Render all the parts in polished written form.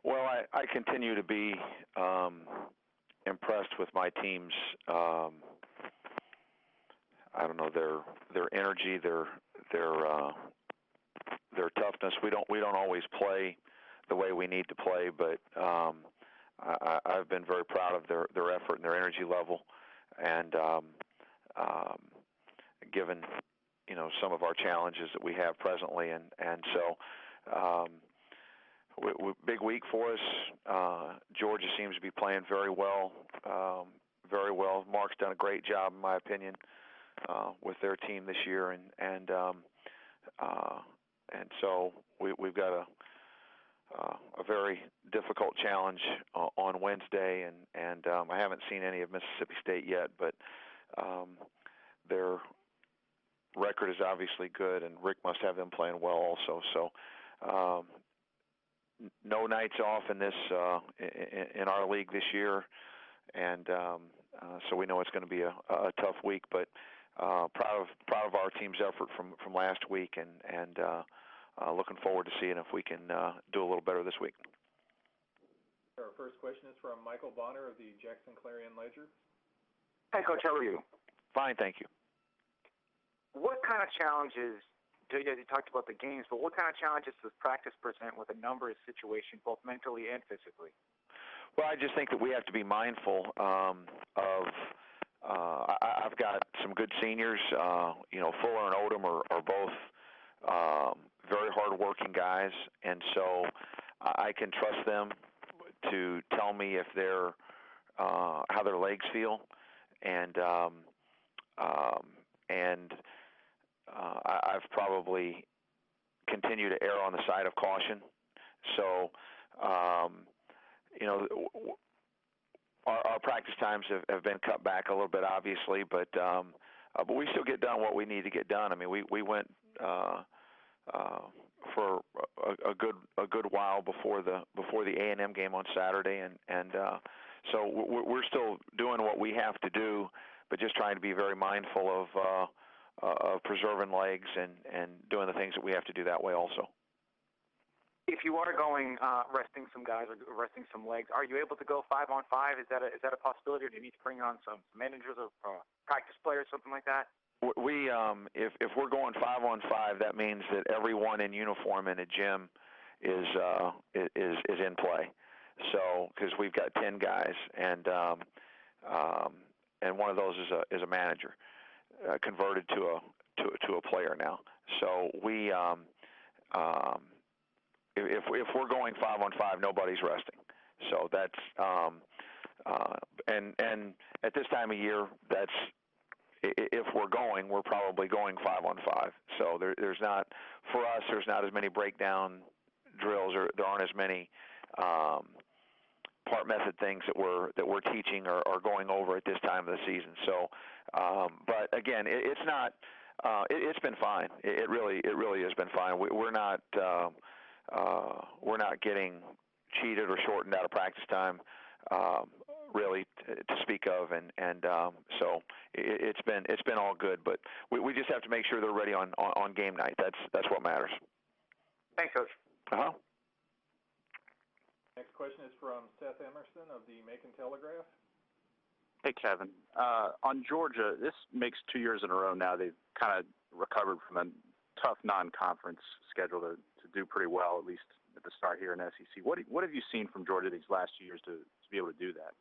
Well, I continue to be impressed with my team's I don't know their energy, their toughness. We don't always play the way we need to play, but I've been very proud of their effort and their energy level, and given some of our challenges that we have presently, and so big week for us. Georgia seems to be playing very well, very well. Mark's done a great job, in my opinion, with their team this year, and so we've got a very difficult challenge on Wednesday, and I haven't seen any of Mississippi State yet, but their record is obviously good, and Rick must have them playing well also. So no nights off in this in our league this year, and so we know it's going to be a tough week, but proud of our team's effort from last week, and looking forward to seeing if we can do a little better this week. Our first question is from Michael Bonner of the Jackson Clarion Ledger. Hi, Coach. How are you? Fine, thank you. What kind of challenges, you talked about the games, but what kind of challenges does practice present with a number of situations, both mentally and physically? Well, I just think that we have to be mindful of I've got some good seniors. Fuller and Odom are both very hard-working guys, and so I can trust them to tell me if they're how their legs feel, and I've probably continued to err on the side of caution. So, our practice times have been cut back a little bit, obviously, but we still get done what we need to get done. I mean, we went for a good while before the A&M game on Saturday, and so we're still doing what we have to do, but just trying to be very mindful of preserving legs and doing the things that we have to do that way also. If you are going resting some guys or resting some legs, are you able to go 5-on-5? Is that a possibility, or do you need to bring on some managers or practice players, something like that? We if we're going 5-on-5, that means that everyone in uniform in a gym is in play. So because we've got 10 guys, and one of those is a manager converted to a player now. So we if we're going 5-on-5, nobody's resting. So that's and at this time of year, that's if we're probably going 5-on-5. So there's not, for us, there's not as many breakdown drills, or there aren't as many part method things that we're teaching or going over at this time of the season. So, but again, it's not. It's been fine. It really has been fine. We're not getting cheated or shortened out of practice time, really to speak of, and so it's been all good. But we just have to make sure they're ready on game night. That's what matters. Thanks, Coach. Next question is from Seth Emerson of the Macon Telegraph. Hey, Kevin. On Georgia, this makes 2 years in a row now they've kind of recovered from a tough non-conference schedule to do pretty well, at least at the start here in SEC. What have you seen from Georgia these last 2 years to be able to do that?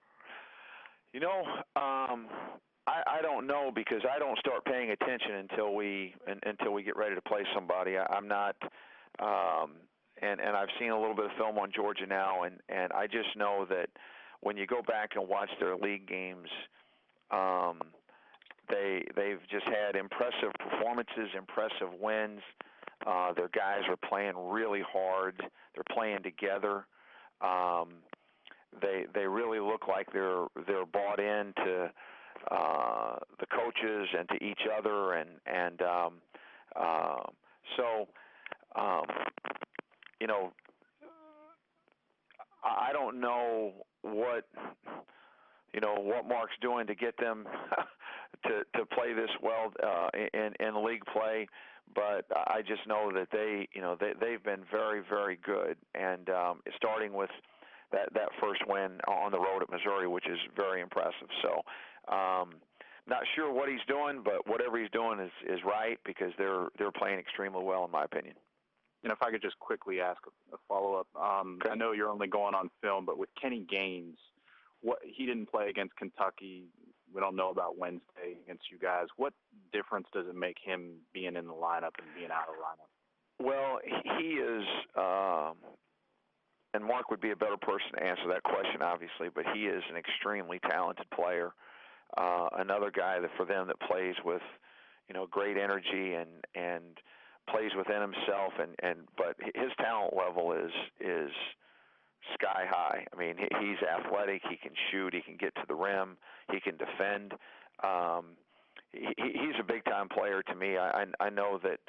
I don't know, because I don't start paying attention until we get ready to play somebody. I'm not, and I've seen a little bit of film on Georgia now, and I just know that when you go back and watch their league games, they've just had impressive performances, impressive wins. Their guys are playing really hard. They're playing together. They really look like they're bought into the coaches and to each other, and so I don't know what Mark's doing to get them to play this well in league play, but I just know that they've been very, very good, and starting with that first win on the road at Missouri, which is very impressive. So, not sure what he's doing, but whatever he's doing is right, because they're playing extremely well, in my opinion. And if I could just quickly ask a follow-up, Okay. I know you're only going on film, but with Kenny Gaines, he didn't play against Kentucky. We don't know about Wednesday against you guys. What difference does it make him being in the lineup and being out of the lineup? Well, he is, and Mark would be a better person to answer that question, obviously, but he is an extremely talented player. Another guy that for them that plays with, great energy and plays within himself, but his talent level is sky high. I mean, he's athletic. He can shoot. He can get to the rim. He can defend. He's a big time player to me. I know that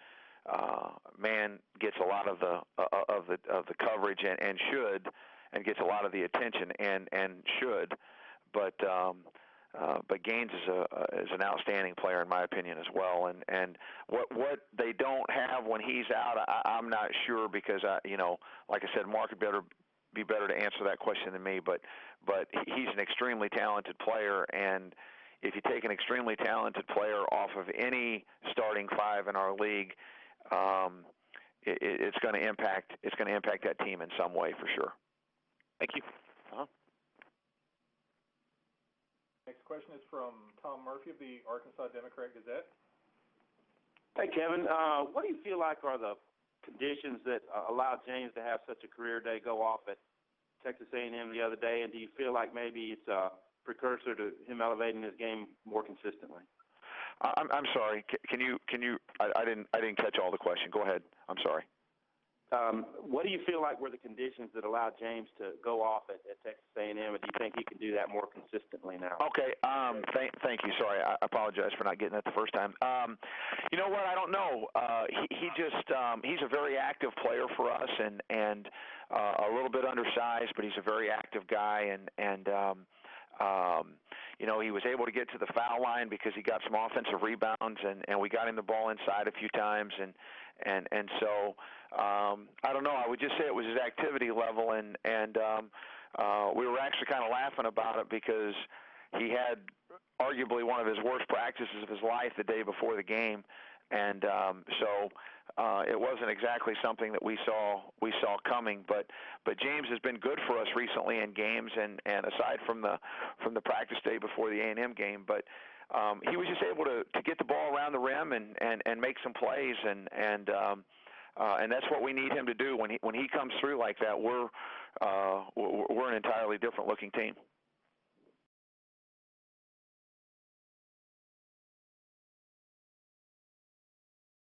man gets a lot of the coverage and should, and gets a lot of the attention and should, but Gaines is an outstanding player in my opinion as well. And what they don't have when he's out, I'm not sure, because like I said, Mark would be better to answer that question than me. But he's an extremely talented player, and if you take an extremely talented player off of any starting five in our league, it's going to impact that team in some way for sure. Thank you. Next question is from Tom Murphy of the Arkansas Democrat-Gazette. Hey, Kevin. What do you feel like are the conditions that allowed James to have such a career day go off at Texas A&M the other day, and do you feel like maybe it's a precursor to him elevating his game more consistently? I'm sorry. Can you? I didn't catch all the question. Go ahead. I'm sorry. What do you feel like were the conditions that allowed James to go off at Texas A&M, and do you think he can do that more consistently now? Okay. Thank you. Sorry, I apologize for not getting that the first time. You know what? I don't know. He's a very active player for us, and a little bit undersized, but he's a very active guy, and he was able to get to the foul line because he got some offensive rebounds, and we got him the ball inside a few times, and so I don't know. I would just say it was his activity level, and we were actually kind of laughing about it because he had arguably one of his worst practices of his life the day before the game, and so it wasn't exactly something that we saw coming. But James has been good for us recently in games, and aside from the practice day before the A&M game, but he was just able to get the ball around the rim and make some plays, and that's what we need him to do. When he comes through like that, we're an entirely different looking team.